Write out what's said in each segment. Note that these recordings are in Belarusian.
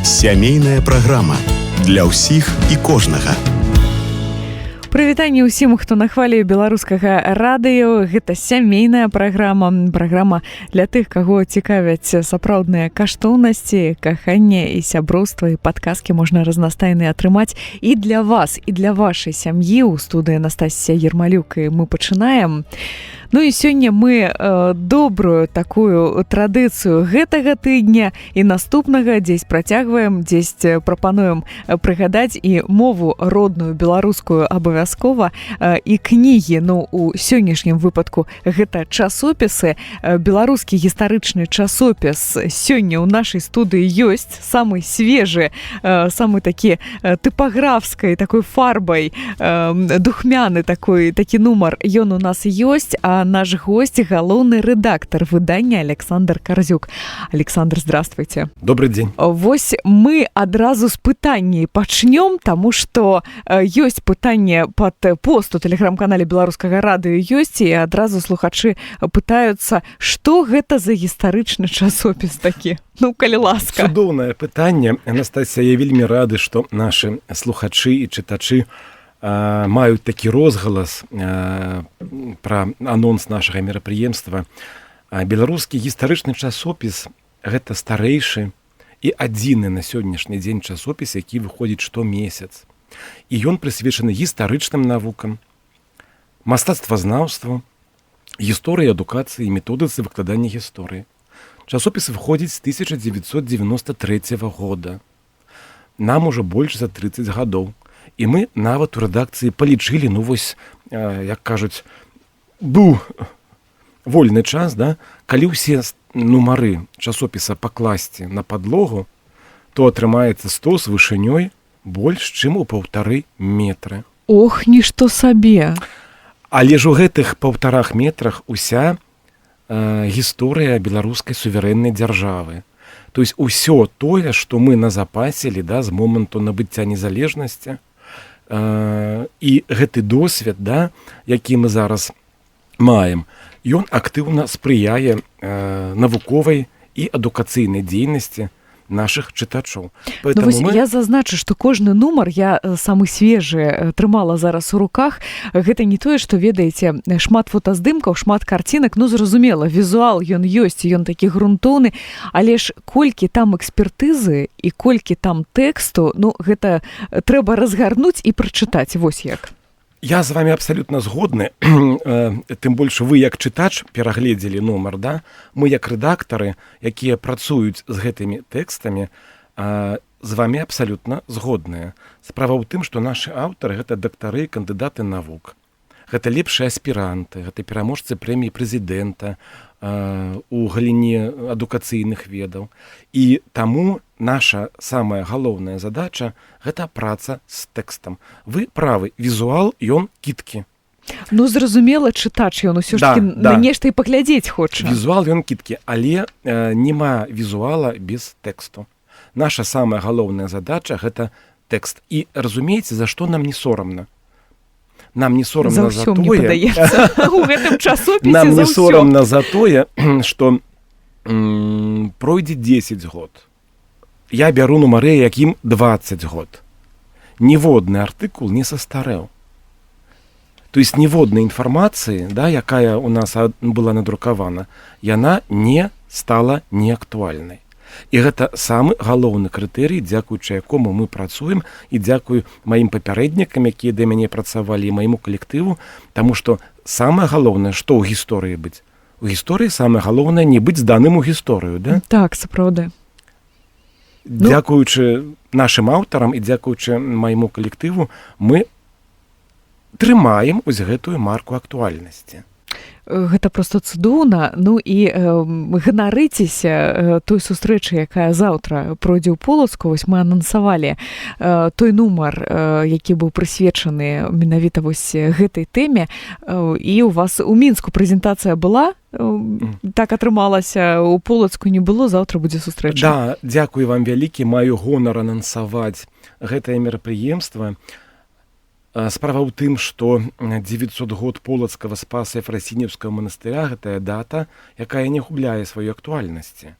Сямейная праграма для ўсіх і кожнага. Прывітанне ўсім, хто на хвалі беларускага радыё. Гэта сямейная праграма для тых, каго цікавяць сапраўдныя каштоўнасці, каханне і сяброўства, і падказкі можна разнастайныя атрымаць і для вас, і для вашай сям'і. У студыі Анастасія Ермалюк, і мы пачынаем. Ну і сёння мы добрую такую традыцыю гэтага тыдня і наступнага дзесь працягваем, дзесь прапануем прыгадаць і мову родную беларускую абавязкова, і кнігі. Ну, у сённяшнім выпадку гэта часопісы. Беларускі гістарычны часопіс сёння ў нашай студыі ёсць, самы свежы, самы такі тыпаграфскай такой фарбай, духмяны такі нумар ён у нас ёсць, а наш гость – галоўны рэдактор выдання Александр Карзюк. Александр, здравствуйте. Добрый день. Вось мы адразу з пытанней пачнём, таму што ёсць пытанне пад пост у тэлеграм-канале беларускага радыё ёсць, і адразу слухачы пытаюцца, што гэта за гістарычны часопіс такі? Ну, калі ласка. Цудоўнае пытанне. Анастасія, я вельмі рады, што нашы слухачы і чытачы маюць такі розгалас пра анонс нашага мерапрыемства. Беларускі гістарычны часопіс – гэта старэйшы і адзіны на сённяшні дзень часопіс, які выходзіць штомесяц. І ён прысвечаны гістарычным навукам, мастацтвазнаўству, гісторыі адукацыі і методыцы выкладання гісторыі. Часопіс выходзіць з 1993 года. Нам ужо больш за 30 гадоў. І мы нават у рэдакцыі палічылі, ну вось, як кажуць, быў вольны час, да? Калі ўсе нумары часопіса пакласці на падлогу, то атрымаецца стол з вышынёй больш, чым у 1,5 метра. Ох, нішто сабе! Але ж у гэтых 1,5 метрах уся гісторыя беларускай суверэннай дзяржавы. То есть усё тое, што мы назапасілі, да, з моманту набыцця незалежнасці, і гэты досвед, да, які мы зараз маем, ён актыўна спрыяе навуковай і адукацыйнай дзейнасці нашых чытачоў. Ну, вось я зазначу, што кожны нумар, я самы свежы трымала зараз у руках, гэта не тое, што, ведаеце, шмат фотаздымкаў, шмат карцінак, ну, зразумела, візуал ён ёсць, ён такі грунтоўны, але ж колькі там экспертызы і колькі там тэксту, ну, гэта трэба разгарнуць і прачытаць, вось як. Я з вами абсалютна згодны, тым больш вы як чытач перагледзелі нумар, да? Мы як рэдактары, якія працуюць з гэтымі тэкстамі, з вами абсалютна згодныя. Справа ў тым, што нашы аўтары гэта дактары і кандыдаты навук. Гэта лепшыя аспіранты, гэта пераможцы прэміі прэзідэнта у галіне адукацыйных ведаў. І таму наша самая галоўная задача – гэта праца з тэкстам. Вы правы, візуал, ён кіткі. Ну, зразумела, чытач, ён усё ж такі на нешта і паглядзець хоча. Візуал, ён кіткі, але няма візуала без тэксту. Наша самая галоўная задача – гэта тэкст. І разумееце, за што нам не сорамна? Нам не сорамна за тое, у гэтым часопісе нам не сорамна за тое, што пройдзе 10 год. Я бяру нумары, якім 20 год. Ніводны артыкул не састарэў. То есть ніводнай інфармацыі, да, якая у нас была надрукавана, яна не стала неактуальнай. І гэта самы галоўны крытэрый, дзякуючы якому мы працуем, і дзякую маім папярэднікам, якія да мяне працавалі, і майму калектыву, таму што самае галоўнае, што ў гісторыі быць? У гісторыі самае галоўнае не быць зданым у гісторыю, да? Так, сапраўды. Дзякуючы нашым аўтарам і дзякуючы майму калектыву, мы трымаем вось гэтую марку актуальнасці. Гэта проста цудоўна. Ну і ганарыцеся той сустрэчы, якая заўтра пройдзе ў Полацку. Вось мы анансавалі той нумар, які быў прысвечаны менавіта вось гэтай тэме. І у вас у Мінску прэзентацыя была? Так атрымалася, у Полацку не было, заўтра будзе сустрэча. Да, дзякую вам вялікі, маю гонар анансаваць гэтае мерапрыемства. Справа ў тым, што 900 год Полацкага Спаса Ефрасінеўскага манастыря – гэтая дата, якая не губляе сваёй актуальнасці.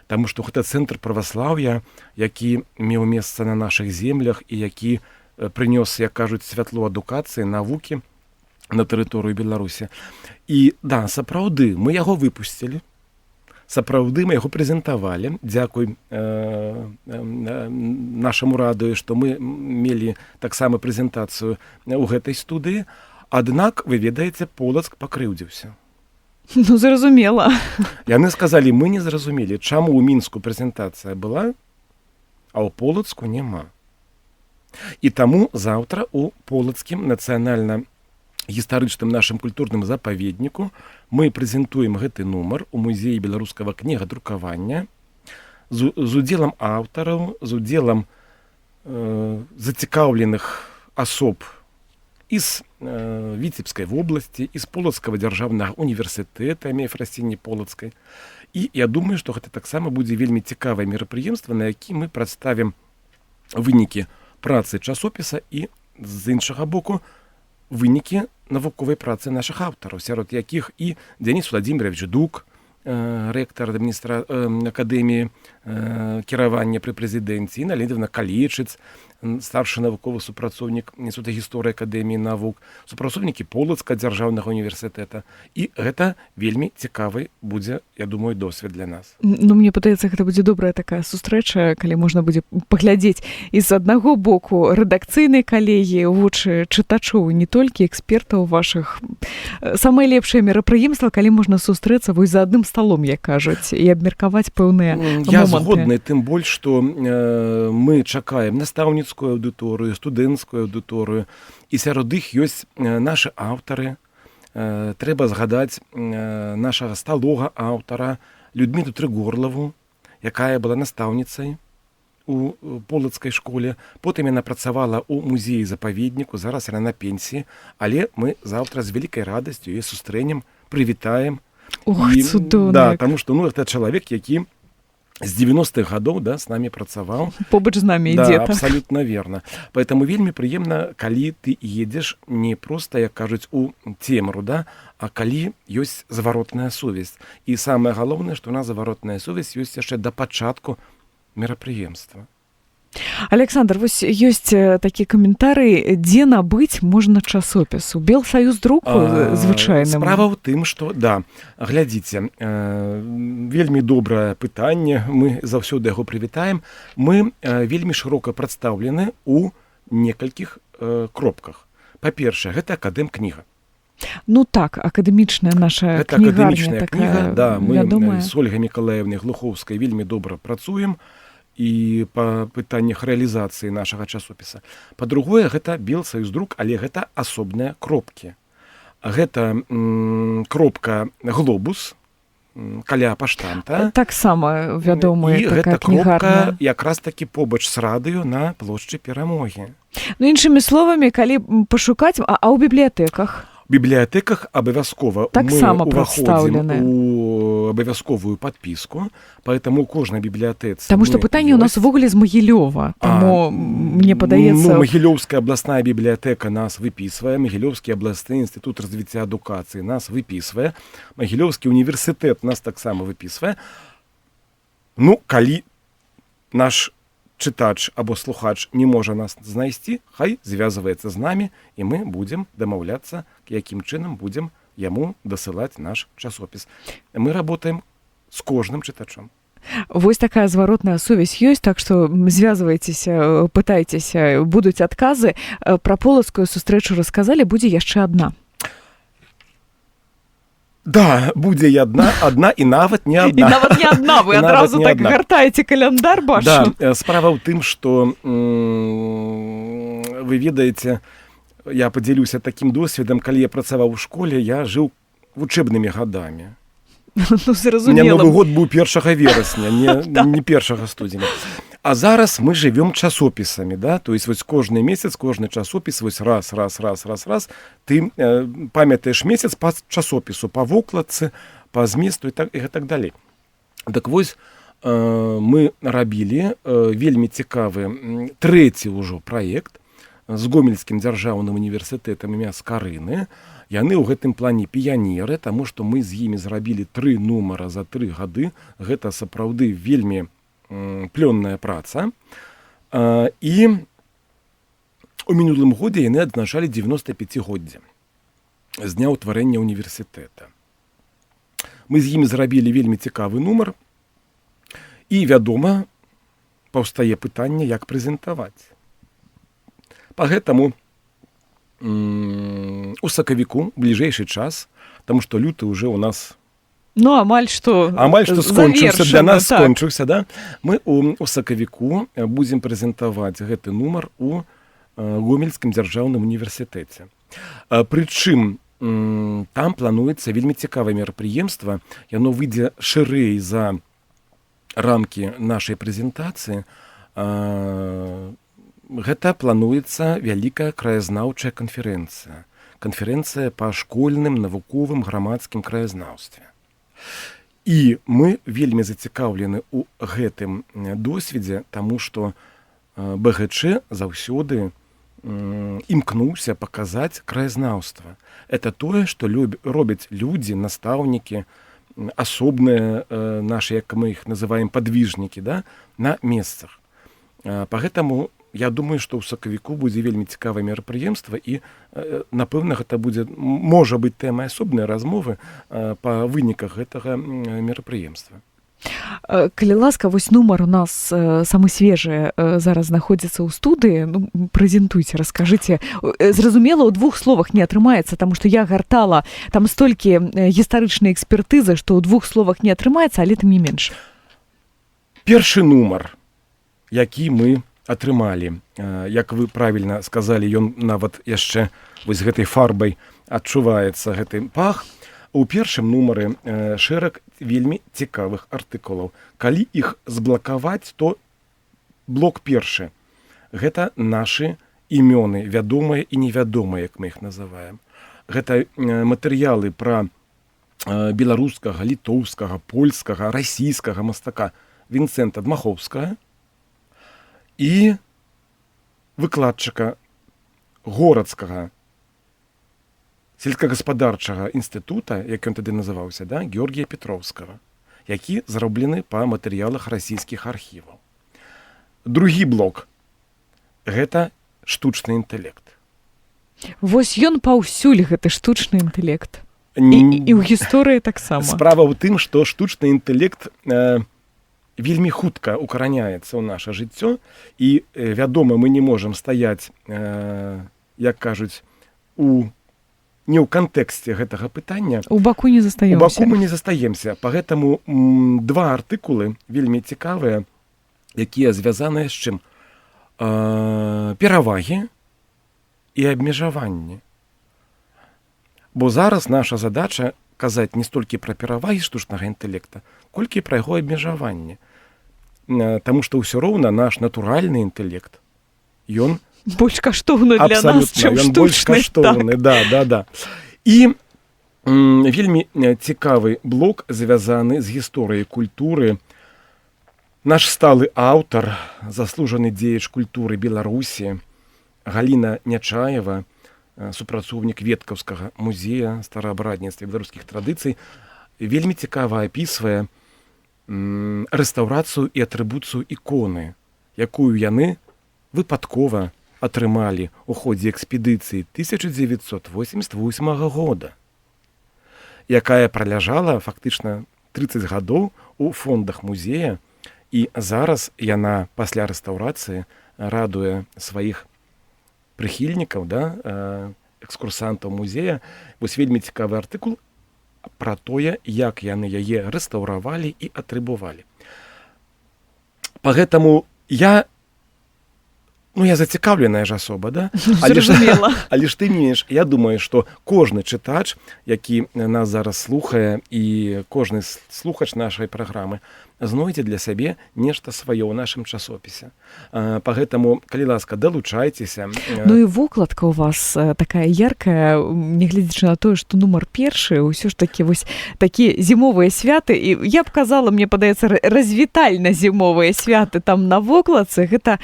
таму што гэта цэнтр праваслаўя, які меў месца на нашых землях і які прынёс, як кажуць, святло адукацыі, навукі на тэрыторыю Беларусі. І да, сапраўды, мы яго выпусцілі, сапраўды мы яго прэзентавалі, дзякуй нашаму радыё, што мы мелі таксама прэзентацыю ў гэтай студыі, аднак, вы ведаеце, Полацк пакрыўдзіўся. Ну, зразумела. Яны сказалі, мы не зразумелі, чаму ў Мінску прэзентацыя была, а ў Полацку няма. І таму заўтра у Полацкім нацыянальна-гістарычным нашым культурным запаведніку мы прэзентуем гэты нумар у музеі беларускага кнігадрукавання з удзелам аўтараў, з удзелам зацікаўленых асоб из Віцебскай вобласці, из Полацкага дзяржаўнага універсітэта імя Ефрасіні Полацкай. І я думаю, што гэта таксама будзе вельмі цікавае мерапрыемства, на які мы прадставім вынікі працы часопіса і, з іншага боку, вынікі навуковай працы нашых аўтараў, сярод якіх і Дзяніс Владзімірович Дук, рэктар акадэміі кіравання пры прэзідэнце, Інна Леонідовна Калічыц, старшы навуковы супрацоўнік Інстытута гісторыі акадэміі навук, супрацоўнікі Полацкага дзяржаўнага універсітэта. І гэта вельмі цікавы будзе, я думаю, досвед для нас. Ну, мне падаецца, гэта будзе добрая такая сустрэча, калі можна будзе паглядзець і з аднаго боку рэдакцыйнай калегіі ў вочы чытачоў, не толькі экспертаў вашых. Самае лепшае мерапрыемства, калі можна сустрэцца вось за адным сталом, як кажуць, і абмеркаваць пэўныя моманты. Я згодны, тым больш, што мы чакаем настаўніцкую аўдыторыю, студэнцкую аўдыторыю, і сярод іх ёсць нашы аўтары. Трэба згадаць нашага сталога аўтара Людмілу Трыгорлаву, якая была настаўніцай у Полацкай школе. Потым яна працавала ў музеі-запаведніку, зараз яна на пенсіі, але мы заўтра з вялікай радасцю яе сустрэнем, прывітаем. Ох, цудоўна. Да, таму што гэта чалавек, які з 90-х гадоў, да, з намі працаваў. Побач з намі ідзе. Да, абсалютна верна. Поэтому вельмі прыемна, калі ты едзеш не проста, як кажуць, у цемру, да, а калі ёсць зваротная сувязь. І самае галоўнае, што у нас зваротная сувязь ёсць яшчэ да пачатку мерапрыемства. Александр, вось ёсць такі каментарый, дзе набыць можна часопіс? У Белсаюз друку звычайным? Справа ў тым, што, да, глядзіце, вельмі добрае пытанне, мы заўсёды яго прывітаем. Мы вельмі шырока прадстаўлены ў некалькіх кропках. Па-першае, гэта акадэмкніга. Ну так, акадэмічная наша гэта кнігарня такая кніга, да, мы вядомая. З Ольгай Мікалаевнай Глухоўскай вельмі добра працуем і па пытаннях рэалізацыі нашага часопіса. Па-другое, гэта Белсаюз друк, але гэта асобныя кропкі. Гэта кропка Глобус, каля паштанта. Таксама вядомая такая кнігарня. І гэта кропка якраз такі побач з радыё на плошчы Перамогі. Ну, іншымі словамі, калі пашукаць, а ў бібліятэках? У бібліятэках абавязкова таксама мы ўваходзім прадстаўлены у абавязковую падпіску, поэтому кожнай бібліятэцы... Таму што пытанне ў нас увогуле з Магілёва, таму мне падаецца... Ну, Магілёўская абласная бібліятэка нас выпісвае, Магілёўскі абласны інстытут развіцця адукацыі нас выпісвае, Магілёўскі універсітэт нас таксама выпісвае. Ну, калі наш чытач або слухач не можа нас знайсці, хай звязваецца з намі, і мы будзем дамаўляцца, якім чынам будзем яму дасылаць наш часопіс. Мы работаем з кожным чытачом. Вось такая зваротная сувязь ёсць, так што звязвайцеся, пытайцеся, будуць адказы. Пра полацкую сустрэчу расказалі, будзе яшчэ адна. Да, будзе і адна і нават не адна. І нават не адна, вы адразу так гартаеце каляндар, бачу. Да, справа ў тым, што вы ведаеце, я падзялюся такім досведам, калі я працаваў у школе, я жыў вучэбнымі гадамі. Ну, зразумела. У меня Новый год быў 1 верасня, не 1 студзеня. А зараз мы живем часописами, да, то есть вось кожны месяц, кожны часопіс, вось раз, ты памятаеш месяц па часопісу, па вокладцы, па зместу і так далей. Так вось мы рабілі вельмі цікавы трэці ўжо праект з Гомельскім дзяржаўным універсітэтам імя Скарыны. Яны ў гэтым плане піянеры, таму што мы з імі зрабілі 3 нумара за 3 гады. Гэта сапраўды вельмі плённая праца. І у мінулым годзе яны адзначалі 95-годдзе з дня ўтварэння універсітэта. Мы з імі зрабілі вельмі цікавы нумар, і, вядома, паўстае пытанне, як прэзентаваць. Па гэтаму у сакавіку бліжэйшы час, таму што люты ўжо ў нас амаль што скончыўся, для нас так. скончыўся, да? Мы у сакавіку будзем прэзентаваць гэты нумар у Гомельскім дзяржаўным універсітэце. Прычым там плануецца вельмі цікавае мерапрыемства, яно выйдзе шырэй за рамкі нашай прэзентацыі. Гэта плануецца вялікая краязнаўчая канферэнцыя. Канферэнцыя па школьным, навуковым, грамадскім краязнаўстве. І мы вельмі зацікаўлены ў гэтым досведзе, таму што БГЧ заўсёды імкнуўся паказаць краязнаўства. Это тое, што робяць людзі, настаўнікі, асобныя нашы, як мы іх называем, падвижнікі, да, на месцах. Па гэтаму я думаю, што ў сакавіку будзе вельмі цікавае мерапрыемства, і, напэўна, гэта будзе, можа быць, тэмай асобнай размовы па выніках гэтага мерапрыемства. Калі ласка, вось нумар у нас самы свежы зараз знаходзіцца ў студыі. Прэзентуйце, раскажыце. Зразумела, ў 2 словах не атрымаецца, таму што я гартала там столькі гістарычнай экспертызы, што ў 2 словах не атрымаецца, але тым не менш. Першы нумар, які мы атрымалі, як вы правільна сказалі, ён нават яшчэ вось гэтай фарбай адчуваецца гэты пах. У першым нумары шэраг вельмі цікавых артыкулаў. Калі іх зблакаваць, то блок першы. Гэта нашы імёны, вядомыя і невядомыя, як мы іх называем. Гэта матэрыялы пра беларускага, літоўскага, польскага, расійскага мастака Вінцэнта Дмахоўскага і выкладчыка горадскага сельскагаспадарчага інстытута, як ён тады называўся, да, Георгія Петроўскага, які зроблены па матэрыялах расійскіх архіваў. Другі блок – гэта штучны інтэлект. Вось ён паўсюль, гэты штучны інтэлект. І ў гісторыі таксама. Справа ў тым, што штучны інтэлект вельмі хутка укараняецца ў наша жыццё, і, вядома, мы не можам стаяць, як кажуць, не ў кантэксце гэтага пытання. У баку не застаемся. У баку мы не застаемся. Па гэтаму 2 артыкулы вельмі цікавыя, якія звязаныя з чым? Перавагі і абмежаванні. Бо зараз наша задача казаць не столькі пра перавагі штучнага інтэлекта, колькі пра яго абмежаванне. Таму што ўсё роўна наш натуральны інтэлект, ён больш каштоўны для нас, чым штучны. Больш каштоўны, да. І вельмі цікавы блок звязаны з гісторыяй культуры. Наш сталы аўтар, заслужаны дзеяч культуры Беларусі Галіна Нячаева, супрацоўнік Веткаўскага музея стараабрадніцтва беларускіх традыцый, вельмі цікава апісвае рэстаўрацыю і атрыбуцыю іконы, якую яны выпадкова атрымалі ў ходзе экспедыцыі 1988 года, якая праляжала фактычна 30 гадоў у фондах музея, і зараз яна пасля рэстаўрацыі радуе сваіх прыхільнікаў, да, экскурсантаў музея. Вось вельмі цікавы артыкул пра тое, як яны яе рэстаўравалі і атрыбувалі. Па гэтаму я зацікаўленая ж асоба, да? Але ж тым не менш, я думаю, што кожны чытач, які нас зараз слухае, і кожны слухач нашай праграмы, знойдзе для сябе нешта сваё ў нашым часопісе. Пагэтаму, калі ласка, далучайцеся. Ну і вокладка у вас такая яркая, нягледзячы на тое, што нумар першы, ўсё ж такі вось такія зімовыя святы, і я б казала, мне падаецца, развітальна-зімовыя святы там на вокладцы, гэта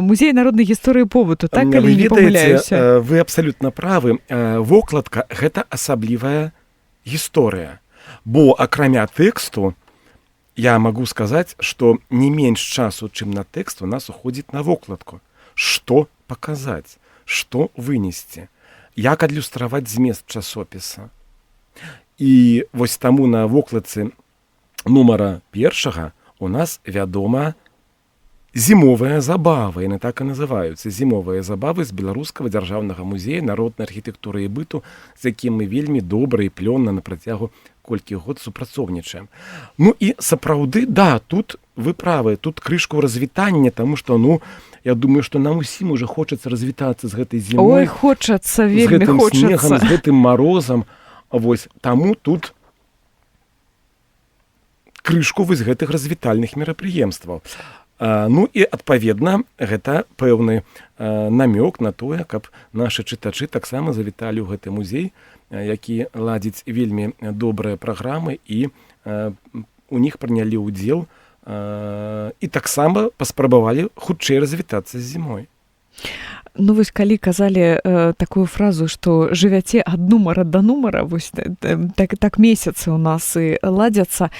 музей народнай гісторыі побыту, так, калі не памыляюся? Вы абсалютна правы. Вокладка — гэта асаблівая гісторыя, бо акрамя тэксту я магу сказаць, што не менш часу, чым на тэкст, у нас уходзіць на вокладку. Што паказаць, што вынесці, як адлюстраваць змест часопіса. І вось таму на вокладцы нумара першага у нас, вядома, зімовыя забавы, яны так і называюцца, зімовыя забавы з Беларускага дзяржаўнага музея народнай архітэктуры і быту, з якім мы вельмі добра і плённа на працягу колькі год супрацоўнічаем. Ну і сапраўды, да, тут вы правы, тут крышку развітання, таму што, ну, я думаю, што нам усім уже хочацца развітацца з гэтай зімой. Ой, хочацца, вельмі хочацца. З гэтым снегам, з гэтым марозам. Вось, таму тут крышку вось гэтых развітальных мерапрыемстваў. Ну і, адпаведна, гэта пэўны намёк на тое, каб нашы чытачы таксама завіталі ў гэты музей, які ладзіць вельмі добрыя праграмы, і у них прынялі ўдзел і таксама паспрабавалі хутчэй развітацца з зімой. Ну вось калі казалі такую фразу, што жывяце ад нумара да нумара, вось так месяцы у нас і ладзяцца.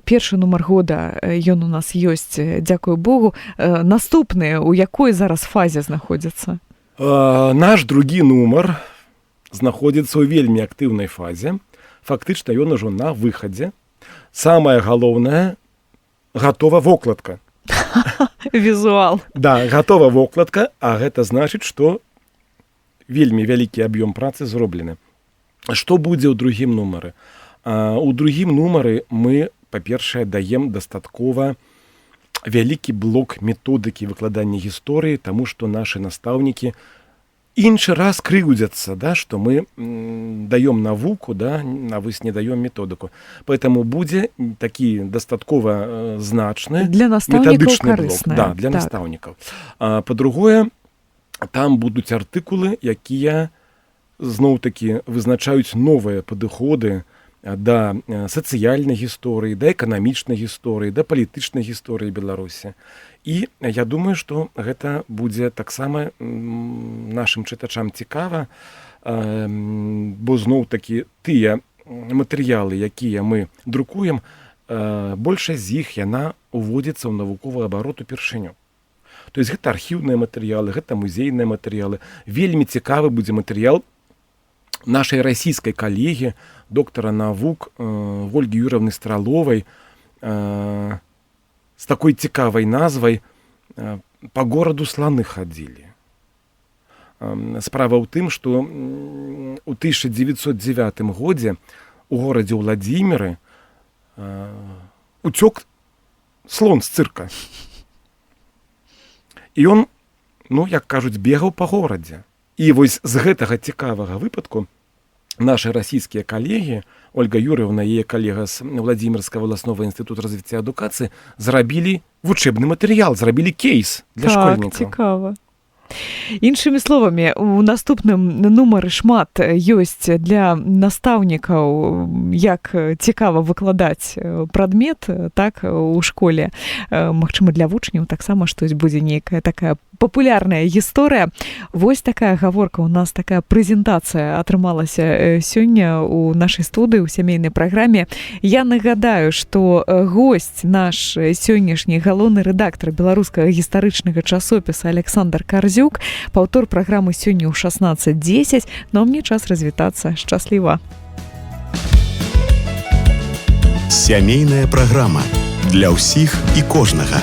Першы нумар года ён у нас ёсць, дзякую Богу. Наступны, у якой зараз фазе знаходзіцца? Наш другі нумар знаходзіцца ў вельмі актыўнай фазе. Фактычна ён ужо на выхадзе. Самае галоўнае, гатова вокладка. Візуал. Да, гатова вокладка, а гэта значыць, што вельмі вялікі аб'ём працы зроблены. Што будзе ў другім нумары? У другім нумары мы, па-першае, даем дастаткова вялікі блок методыкі выкладання гісторыі, таму што нашы настаўнікі іншы раз крыўдзяцца, да, што мы даём навуку, да, а вось не даём методыку. Поэтому будзе такі дастаткова значны для метадычны блок. Да, так. для настаўнікаў. Па-другое, там будуць артыкулы, якія зноў-такі вызначаюць новыя падыходы да сацыяльнай гісторыі, да эканамічнай гісторыі, да палітычнай гісторыі Беларусі. І я думаю, што гэта будзе таксама нашым чытачам цікава, бо зноў-такі тыя матэрыялы, якія мы друкуем, большасць з іх яна уводзіцца ў навуковы абарот упершыню. То есть гэта архіўныя матэрыялы, гэта музейныя матэрыялы. Вельмі цікавы будзе матэрыял нашай расійскай калегі, доктара навук Ольгі Юр'евны Страловай, з такой цікавай назвай «Па гораду сланы хадзілі». Справа ў тым, што ў 1909 годзе у горадзе Владзіміры уцёк слон з цырка. І ён, ну, як кажуць, бегаў па горадзе. І вось з гэтага цікавага выпадку нашы расійскія калегі, Ольга Юр'евна і яе калега з Владзімірскага воласнога інстытута развіцця адукацыі, зрабілі вучэбны матэрыял, зрабілі кейс для школьнікаў. Так, цікава. Іншымі словамі, у наступным нумары шмат ёсць для настаўнікаў, як цікава выкладаць прадмет, так, у школе. Магчыма, для вучняў таксама штось будзе нейкая такая папулярная гісторыя. Вось такая гаворка, у нас такая прэзентацыя атрымалася сёння у нашай студыі, у сямейнай праграме. Я нагадаю, што госць наш сённяшні галоўны рэдактар беларускага гістарычнага часопіса Александр Карзюк. Паўтор праграмы сёння ў 16:10, но мне час развітацца. Шчасліва. Сямейная праграма для ўсіх і кожнага.